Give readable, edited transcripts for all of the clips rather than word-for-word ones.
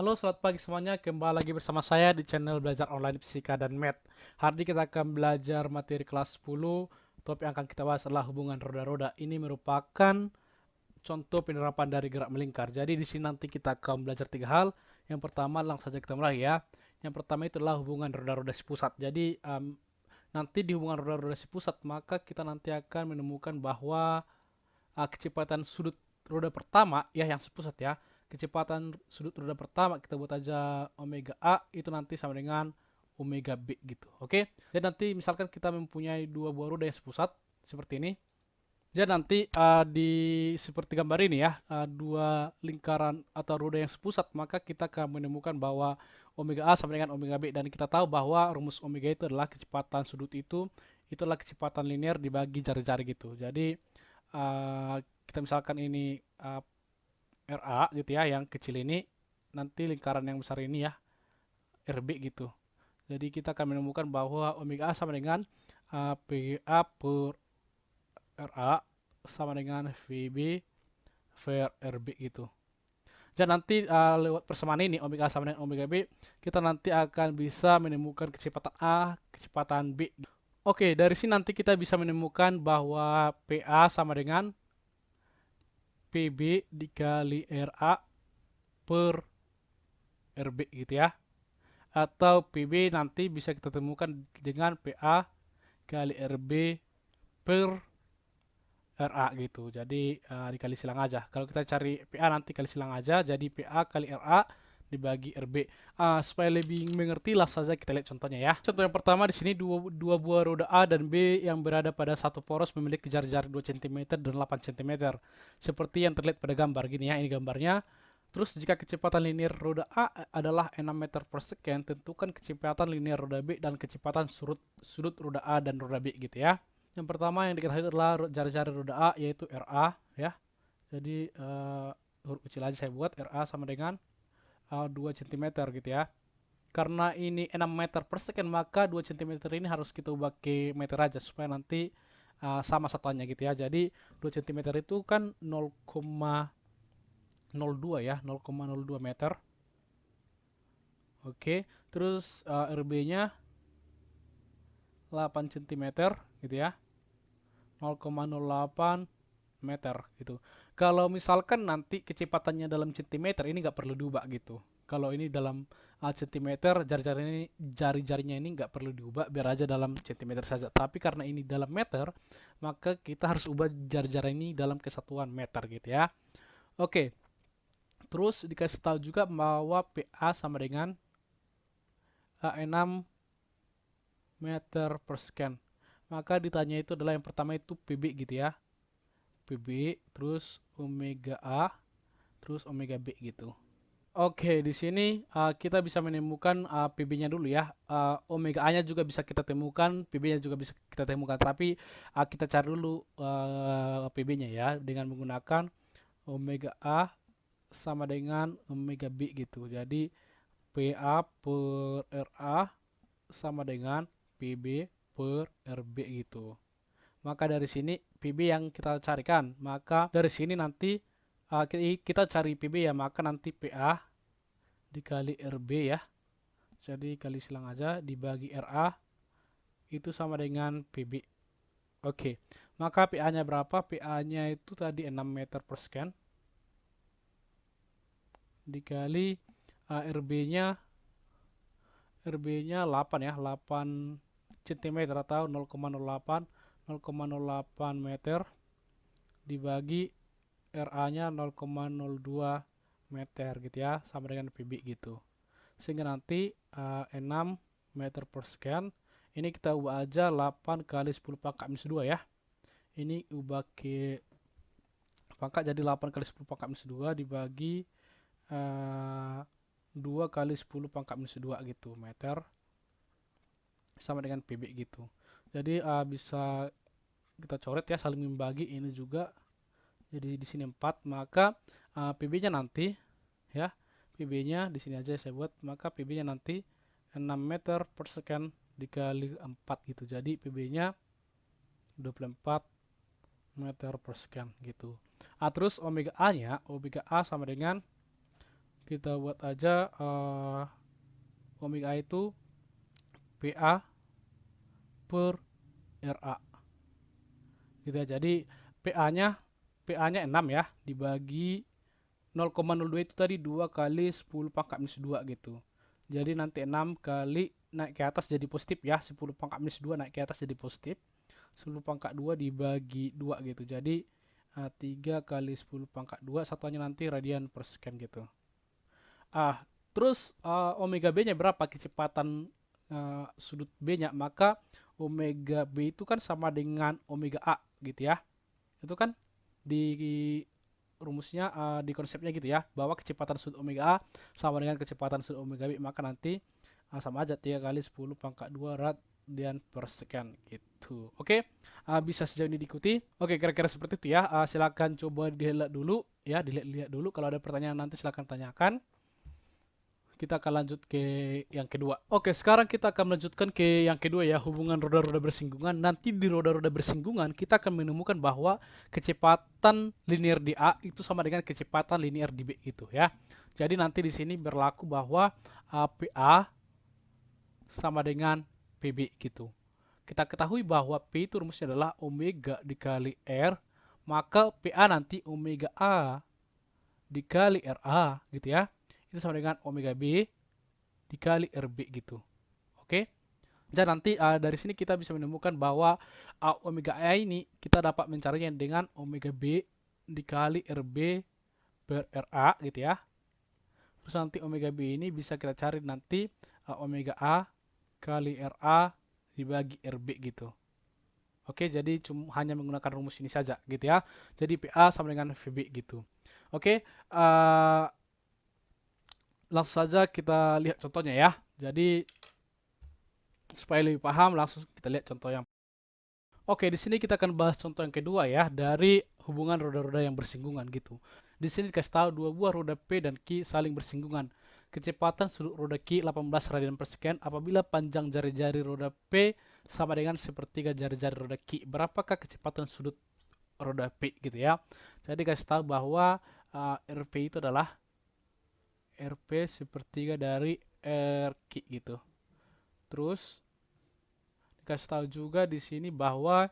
Halo, selamat pagi semuanya. Kembali lagi bersama saya di channel Belajar Online Fisika dan Math. Hari ini kita akan belajar materi kelas 10. Topik yang akan kita bahas adalah hubungan roda-roda. Ini merupakan contoh penerapan dari gerak melingkar. Jadi di sini nanti kita akan belajar tiga hal. Yang pertama, langsung saja kita mulai ya. Yang pertama itu adalah hubungan roda-roda si pusat. Jadi nanti di hubungan roda-roda si pusat, maka kita nanti akan menemukan bahwa kecepatan sudut roda pertama ya yang sepusat ya, kecepatan sudut roda pertama kita buat aja omega A itu nanti sama dengan omega B gitu. Oke, jadi nanti misalkan kita mempunyai dua buah roda yang sepusat seperti ini. Jadi nanti di seperti gambar ini ya, dua lingkaran atau roda yang sepusat, maka kita akan menemukan bahwa omega A sama dengan omega B, dan kita tahu bahwa rumus omega itu adalah kecepatan sudut itu adalah kecepatan linear dibagi jari-jari gitu. Jadi uh, kita misalkan ini RA gitu ya, yang kecil ini, nanti lingkaran yang besar ini ya, RB gitu. Jadi kita akan menemukan bahwa omega A sama dengan PA per RA sama dengan VB per RB gitu. Dan nanti lewat persamaan ini omega A sama dengan omega B, kita nanti akan bisa menemukan kecepatan A, kecepatan B. Oke, dari sini nanti kita bisa menemukan bahwa PA sama dengan PB dikali RA per RB gitu ya. Atau PB nanti bisa kita temukan dengan PA kali RB per RA gitu. Jadi dikali silang aja. Kalau kita cari PA nanti kali silang aja. Jadi PA kali RA dibagi RB. Supaya lebih mengerti lah saja kita lihat contohnya ya. Contoh yang pertama di sini dua buah roda A dan B yang berada pada satu poros memiliki jarak 2 cm dan 8 cm. Seperti yang terlihat pada gambar gini ya. Ini gambarnya. Terus jika kecepatan linear roda A adalah 6 meter per second, tentukan kecepatan linear roda B dan kecepatan sudut roda A dan roda B gitu ya. Yang pertama yang diketahui adalah jari-jari roda A yaitu RA ya. Jadi huruf kecil aja saya buat RA sama dengan 2 cm gitu ya. Karena ini 6 meter per second, maka 2 cm ini harus kita ubah ke meter aja supaya nanti sama satuannya gitu ya. Jadi 2 cm itu kan 0,02 ya, 0,02 meter. Oke, terus RB-nya 8 cm gitu ya. 0,08 meter gitu. Kalau misalkan nanti kecepatannya dalam centimeter ini nggak perlu diubah gitu. Kalau ini dalam centimeter, jari-jarinya ini nggak perlu diubah, biar aja dalam centimeter saja. Tapi karena ini dalam meter, maka kita harus ubah jari-jari ini dalam kesatuan meter gitu ya. Oke, terus dikasih tahu juga bahwa PA sama dengan 6 meter per second. Maka ditanya itu adalah yang pertama itu PB gitu ya. PB, terus omega A, terus omega B gitu. Oke, di sini kita bisa menemukan PB-nya dulu ya. Omega A-nya juga bisa kita temukan, PB-nya juga bisa kita temukan. Tapi kita cari dulu PB-nya ya dengan menggunakan omega A sama dengan omega B gitu. Jadi PA per RA sama dengan PB per RB gitu. Maka dari sini PB yang kita carikan. Maka dari sini nanti kita cari PB ya, maka nanti PA dikali RB ya. Jadi kali silang aja dibagi RA itu sama dengan PB. Oke. Maka PA-nya berapa? PA-nya itu tadi 6 meter per second dikali RB-nya 8 ya, 8 cm atau 0,08 meter dibagi RA-nya 0,02 meter gitu ya, sama dengan PB gitu. Sehingga nanti 6 meter per second ini kita ubah aja 8 kali 10 pangkat minus 2 ya. Ini ubah ke pangkat jadi 8 kali 10 pangkat minus 2 dibagi 2 kali 10 pangkat minus 2 gitu meter sama dengan PB gitu. Jadi bisa kita coret ya, saling membagi ini juga. Jadi di sini 4, maka PB-nya nanti ya, PB-nya di sini aja saya buat, maka PB-nya nanti 6 meter per second dikali 4 gitu. Jadi PB-nya 24 meter per second gitu. Terus omega A-nya, omega A sama dengan Kita buat aja omega A itu PA per RA gitu ya. Jadi PA-nya 6 ya, dibagi 0,02 itu tadi 2 kali 10 pangkat minus 2 gitu. Jadi nanti 6 kali naik ke atas jadi positif ya, 10 pangkat minus 2 naik ke atas jadi positif. 10 pangkat 2 dibagi 2 gitu. Jadi 3 kali 10 pangkat 2, satuannya nanti radian per second gitu. Terus omega B-nya berapa kecepatan sudut B-nya? Maka omega B itu kan sama dengan omega A gitu ya. Itu kan di rumusnya, di konsepnya gitu ya, bahwa kecepatan sudut omega A sama dengan kecepatan sudut omega B, maka nanti sama aja 3 kali 10 pangkat 2 radian per second gitu. Oke, bisa sejauh ini diikuti. Oke, kira-kira seperti itu ya. Silakan coba dilihat dulu ya, dilihat dulu. Kalau ada pertanyaan nanti silakan tanyakan. Kita akan lanjut ke yang kedua. Oke, sekarang kita akan melanjutkan ke yang kedua ya, hubungan roda-roda bersinggungan. Nanti di roda-roda bersinggungan kita akan menemukan bahwa kecepatan linear di A itu sama dengan kecepatan linear di B gitu ya. Jadi nanti di sini berlaku bahwa PA sama dengan PB gitu. Kita ketahui bahwa P itu rumusnya adalah omega dikali R, maka PA nanti omega A dikali RA gitu ya. Itu sama dengan omega B dikali RB gitu. Oke. Dan nanti dari sini kita bisa menemukan bahwa omega A ini kita dapat mencarinya dengan omega B dikali RB per RA gitu ya. Terus nanti omega B ini bisa kita cari nanti omega A kali RA dibagi RB gitu. Oke, jadi hanya menggunakan rumus ini saja gitu ya. Jadi PA sama dengan VB gitu. Oke, langsung saja kita lihat contohnya ya. Jadi supaya lebih paham, langsung kita lihat contoh yang. Oke, di sini kita akan bahas contoh yang kedua ya, dari hubungan roda-roda yang bersinggungan gitu. Di sini dikasih tahu dua buah roda P dan Q saling bersinggungan. Kecepatan sudut roda Q 18 radian per second apabila panjang jari-jari roda P sama dengan sepertiga jari-jari roda Q. Berapakah kecepatan sudut roda P gitu ya. Jadi kasih tahu bahwa RP itu adalah RP sepertiga dari RQ gitu. Terus dikasih tahu juga di sini bahwa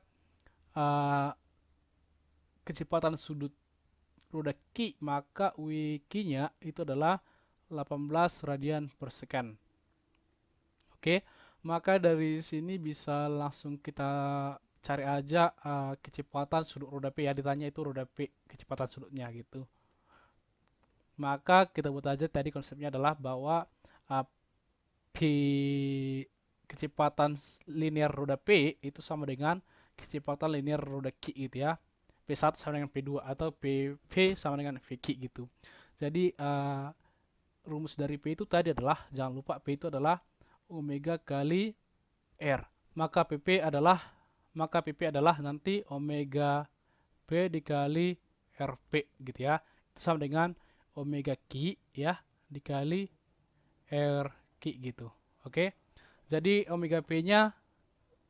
kecepatan sudut roda Q maka WQ-nya itu adalah 18 radian per second. Oke, maka dari sini bisa langsung kita cari aja kecepatan sudut roda P ya, ditanya itu roda P kecepatan sudutnya gitu. Maka kita buat aja tadi konsepnya adalah bahwa P kecepatan linear roda P itu sama dengan kecepatan linear roda Q gitu ya. P1 sama dengan P2 atau PV sama dengan VQ gitu. Jadi rumus dari P itu tadi adalah, jangan lupa P itu adalah omega kali R. Maka PP adalah nanti omega P dikali RP gitu ya. Itu sama dengan omega Q ya dikali RQ gitu. Oke. Jadi omega P-nya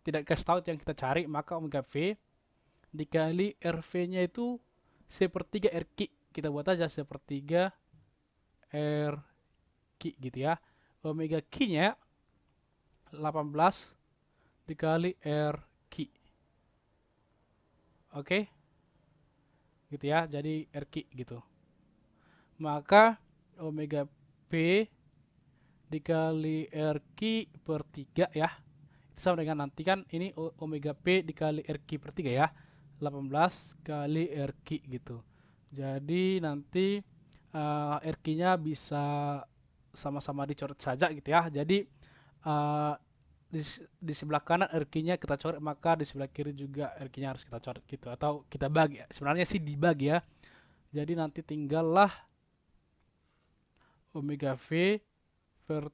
tidak kasih tahu yang kita cari, maka omega P dikali RV-nya itu sepertiga RQ. Kita buat aja sepertiga RQ gitu ya. Omega Q-nya 18 dikali RQ. Oke. Gitu ya. Jadi RQ gitu. Maka omega P dikali RQ per 3 ya. Itu sama dengan nanti kan ini omega P dikali RQ per 3 ya. 18 kali RQ gitu. Jadi nanti RQ-nya bisa sama-sama dicoret saja gitu ya. Jadi di sebelah kanan RQ-nya kita coret, maka di sebelah kiri juga RQ-nya harus kita coret gitu. Atau kita bagi. Sebenarnya sih dibagi ya. Jadi nanti tinggallah omega V per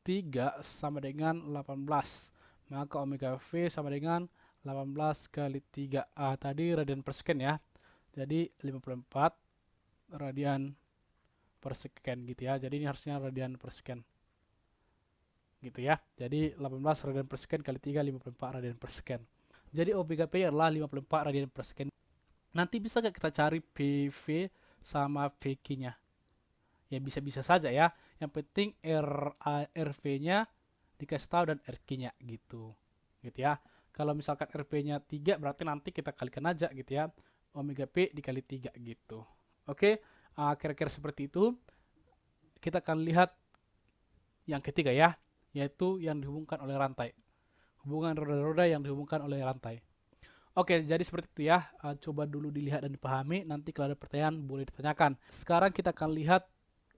3 sama dengan 18. Maka omega V sama dengan 18 kali 3. Tadi radian per second ya. Jadi 54 radian per second gitu ya. Jadi ini harusnya radian per second. Gitu ya. Jadi 18 radian per second kali 3, 54 radian per second. Jadi omega P adalah 54 radian per second. Nanti bisa nggak kita cari PV sama VQ-nya? Ya bisa-bisa saja ya. Yang penting RV-nya dikasih tahu dan RQ-nya gitu. Gitu ya. Kalau misalkan RV-nya 3 berarti nanti kita kalikan aja gitu ya. Omega P dikali 3 gitu. Oke, kira-kira seperti itu. Kita akan lihat yang ketiga ya, yaitu yang dihubungkan oleh rantai. Hubungan roda-roda yang dihubungkan oleh rantai. Oke, jadi seperti itu ya. Coba dulu dilihat dan dipahami. Nanti kalau ada pertanyaan boleh ditanyakan. Sekarang kita akan lihat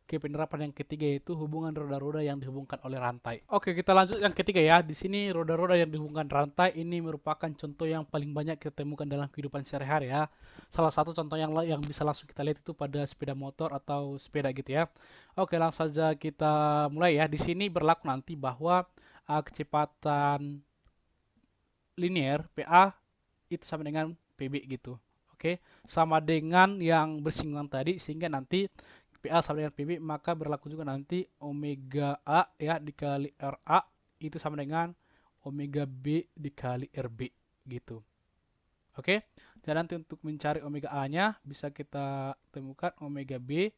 ke penerapan yang ketiga, yaitu hubungan roda-roda yang dihubungkan oleh rantai. Oke, kita lanjut yang ketiga ya. Di sini roda-roda yang dihubungkan rantai ini merupakan contoh yang paling banyak kita temukan dalam kehidupan sehari-hari ya. Salah satu contoh yang bisa langsung kita lihat itu pada sepeda motor atau sepeda gitu ya. Oke, langsung saja kita mulai ya. Di sini berlaku nanti bahwa kecepatan linear PA itu sama dengan PB gitu. Oke, sama dengan yang bersinggungan tadi, sehingga nanti PA sama dengan PB, maka berlaku juga nanti omega A ya dikali RA itu sama dengan omega B dikali RB gitu. Oke, dan nanti untuk mencari omega A-nya bisa kita temukan omega B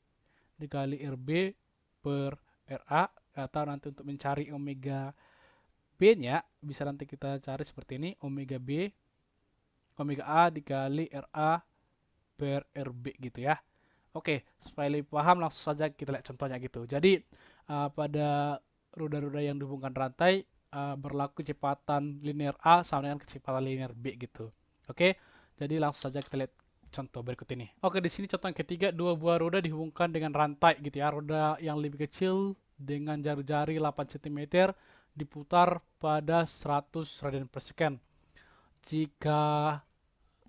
dikali RB per RA, atau nanti untuk mencari omega B-nya bisa nanti kita cari seperti ini, omega B omega A dikali RA per RB gitu ya. Oke, supaya lebih paham langsung saja kita lihat contohnya gitu. Jadi pada roda-roda yang dihubungkan rantai berlaku kecepatan linear A sama dengan kecepatan linear B gitu. Oke, jadi langsung saja kita lihat contoh berikut ini. Oke, di sini contoh yang ketiga, dua buah roda dihubungkan dengan rantai gitu ya. Roda yang lebih kecil dengan jari-jari 8 cm diputar pada 100 radian per second. Jika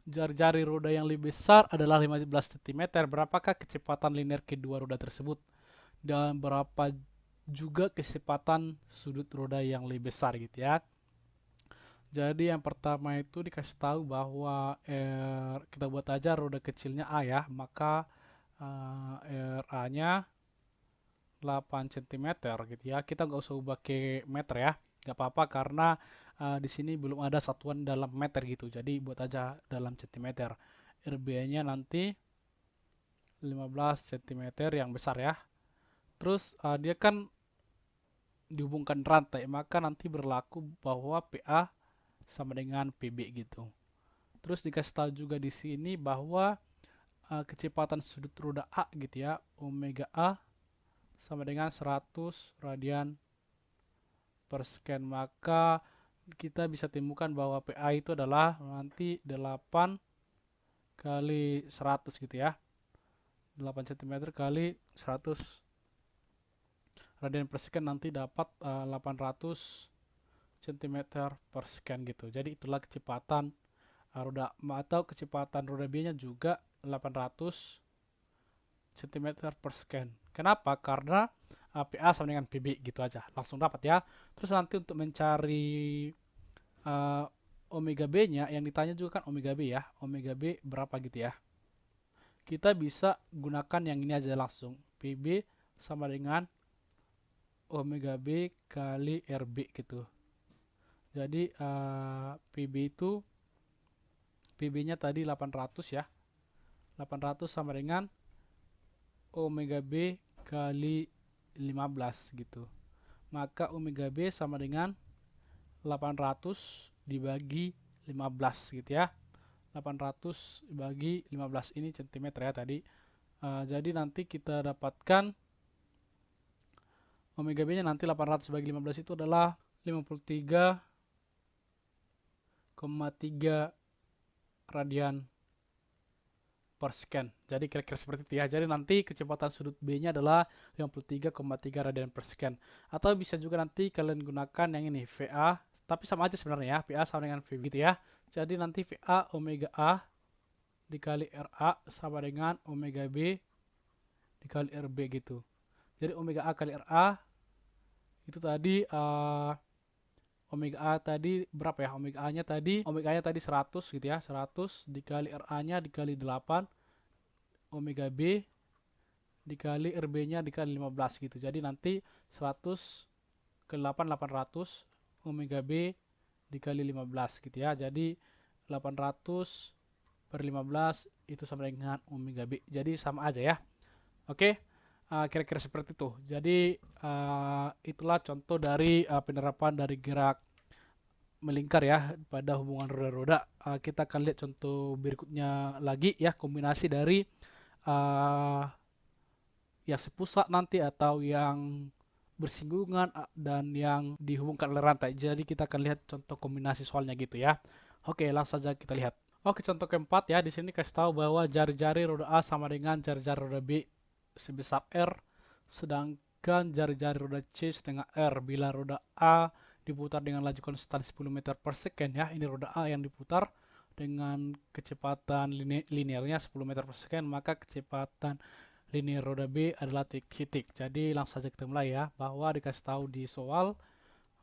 jari-jari roda yang lebih besar adalah 15 cm, berapakah kecepatan linear kedua roda tersebut? Dan berapa juga kecepatan sudut roda yang lebih besar gitu ya. Jadi yang pertama itu dikasih tahu bahwa kita buat aja roda kecilnya A ya, maka RA-nya 8 cm gitu ya. Kita nggak usah ubah ke meter ya, nggak apa-apa karena di sini belum ada satuan dalam meter gitu. Jadi buat aja dalam cm. RB-nya nanti 15 cm yang besar ya. Terus dia kan dihubungkan rantai, maka nanti berlaku bahwa PA sama dengan PB gitu. Terus dikasih tahu juga di sini bahwa kecepatan sudut roda A gitu ya, omega A sama dengan 100 radian per second. Maka kita bisa temukan bahwa PA itu adalah nanti 8 kali 100 gitu ya. 8 cm kali 100 radian per second nanti dapat 800 cm per second gitu. Jadi itulah kecepatan roda atau kecepatan roda B nya juga 800 cm per second. Kenapa? Karena PA sama dengan PB gitu aja. Langsung dapat ya. Terus nanti untuk mencari uh, omega B nya yang ditanya juga kan omega B ya. Omega B berapa gitu ya. Kita bisa gunakan yang ini aja langsung. PB sama dengan omega B kali RB gitu. Jadi PB-nya tadi 800 ya. 800 sama dengan omega B kali 15 gitu. Maka omega B sama dengan 800 dibagi 15 gitu ya. 800 dibagi 15 ini centimeter ya tadi. Jadi nanti kita dapatkan omega B nya nanti 800 bagi 15 itu adalah 53,3 radian per second. Jadi kira-kira seperti itu ya. Jadi nanti kecepatan sudut B nya adalah 53,3 radian per second. Atau bisa juga nanti kalian gunakan yang ini VA, tapi sama aja sebenarnya ya. VA sama dengan V gitu ya. Jadi nanti VA omega A dikali RA sama dengan omega B dikali RB gitu. Jadi omega A kali RA itu tadi omega A tadi berapa ya? Omega A-nya tadi 100 gitu ya. 100 dikali RA-nya dikali 8 omega B dikali RB-nya dikali 15 gitu. Jadi nanti 100 ke 8 800 omega B dikali 15 gitu ya. Jadi 800 per 15 itu sama dengan omega B. Jadi sama aja ya. Oke. Kira-kira seperti itu. Jadi itulah contoh dari penerapan dari gerak melingkar ya pada hubungan roda-roda. Kita akan lihat contoh berikutnya lagi ya, kombinasi dari uh, yang sepusat nanti atau yang bersinggungan dan yang dihubungkan oleh rantai. Jadi kita akan lihat contoh kombinasi soalnya gitu ya. Oke, langsung saja kita lihat. Oke, contoh keempat ya. Di sini kasih tahu bahwa jari-jari roda A sama dengan jari-jari roda B sebesar R, sedangkan jari-jari roda C setengah R bila roda A diputar dengan laju konstan 10 meter per second ya. Ini roda A yang diputar dengan kecepatan linearnya 10 meter per second, maka kecepatan linear roda B adalah titik. Jadi langsung saja kita mulai ya, bahwa dikasih tahu di soal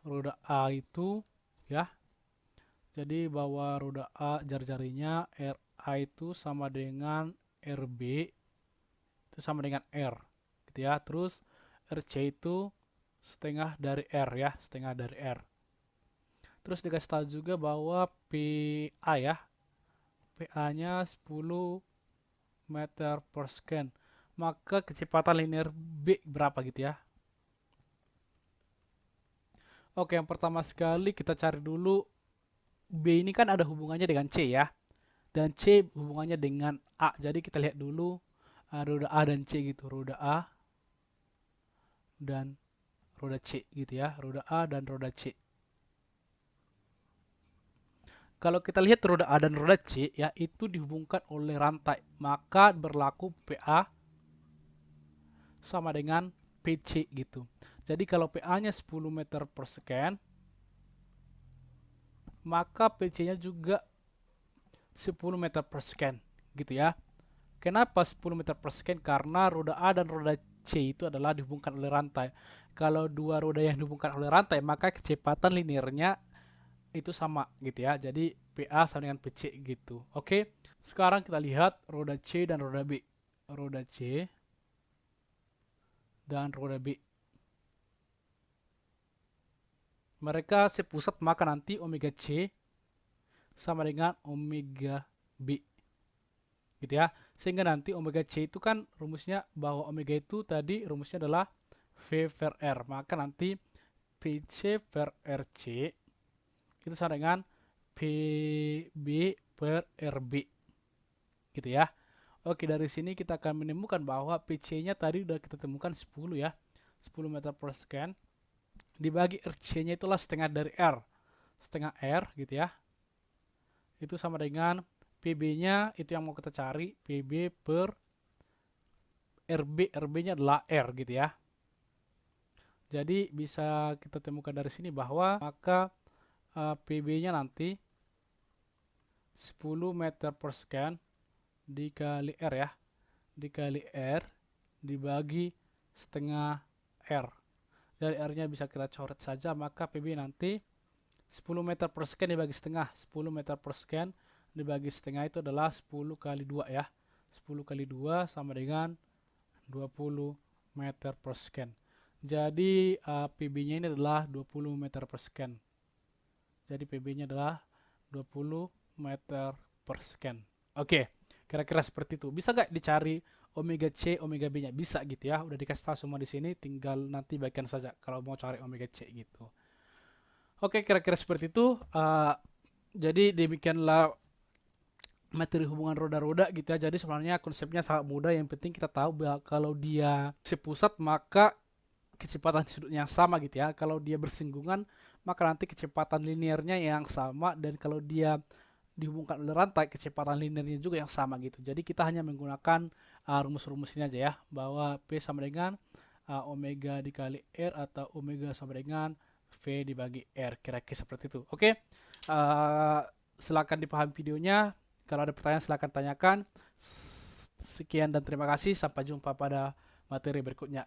roda A itu ya. Jadi bahwa roda A jari-jarinya RA itu sama dengan RB itu sama dengan R gitu ya. Terus RC itu setengah dari R ya, setengah dari R. Terus dikasih tahu juga bahwa PA ya, PA-nya 10 meter per second. Maka kecepatan linear B berapa gitu ya. Oke, yang pertama sekali kita cari dulu B ini kan ada hubungannya dengan C ya. Dan C hubungannya dengan A. Jadi kita lihat dulu roda A dan C gitu. Roda A dan roda C gitu ya. Roda A dan roda C. Kalau kita lihat roda A dan roda C ya, itu dihubungkan oleh rantai. Maka berlaku PA sama dengan PC gitu. Jadi kalau PA-nya 10 meter per second, maka PC-nya juga 10 meter per second gitu ya. Kenapa 10 meter per second? Karena roda A dan roda C itu adalah dihubungkan oleh rantai. Kalau dua roda yang dihubungkan oleh rantai, maka kecepatan linearnya itu sama gitu ya. Jadi PA sama dengan PC gitu. Oke, sekarang kita lihat roda C dan roda B. Roda C dan roda B. Mereka sepusat, maka nanti omega C sama dengan omega B. Gitu ya. Sehingga nanti omega C itu kan rumusnya bahwa omega itu tadi rumusnya adalah V per R. Maka nanti PC per RC itu sama dengan PB per RB. Gitu ya. Oke, dari sini kita akan menemukan bahwa PC-nya tadi udah kita temukan 10 ya. 10 meter per second. Dibagi RC-nya itulah setengah dari R. Setengah R gitu ya. Itu sama dengan PB-nya itu yang mau kita cari. PB per RB. RB-nya adalah R gitu ya. Jadi bisa kita temukan dari sini bahwa maka PB-nya nanti 10 meter per second dikali R ya. Dikali R dibagi setengah R. Dari R-nya bisa kita coret saja, maka PB nanti 10 meter per second dibagi setengah. 10 meter per second dibagi setengah itu adalah 10 kali 2 ya. 10 kali 2 sama dengan 20 meter per second. Jadi PB-nya ini adalah 20 meter per second. Jadi PB-nya adalah 20 meter per second. Oke, kira-kira seperti itu. Bisa nggak dicari omega C, omega B-nya? Bisa gitu ya. Udah dikasih tahu semua di sini, tinggal nanti bagikan saja kalau mau cari omega C gitu. Oke, kira-kira seperti itu. Jadi demikianlah materi hubungan roda-roda gitu ya. Jadi sebenarnya konsepnya sangat mudah. Yang penting kita tahu bahwa kalau dia sepusat maka kecepatan sudutnya yang sama gitu ya. Kalau dia bersinggungan maka nanti kecepatan linearnya yang sama, dan kalau dia dihubungkan oleh rantai kecepatan linearnya juga yang sama gitu. Jadi kita hanya menggunakan rumus-rumus ini aja ya, bahwa P sama dengan omega dikali R atau omega sama dengan V dibagi R. Kira-kira seperti itu. Oke, silakan dipahami videonya. Kalau ada pertanyaan silakan tanyakan. Sekian dan terima kasih. Sampai jumpa pada materi berikutnya.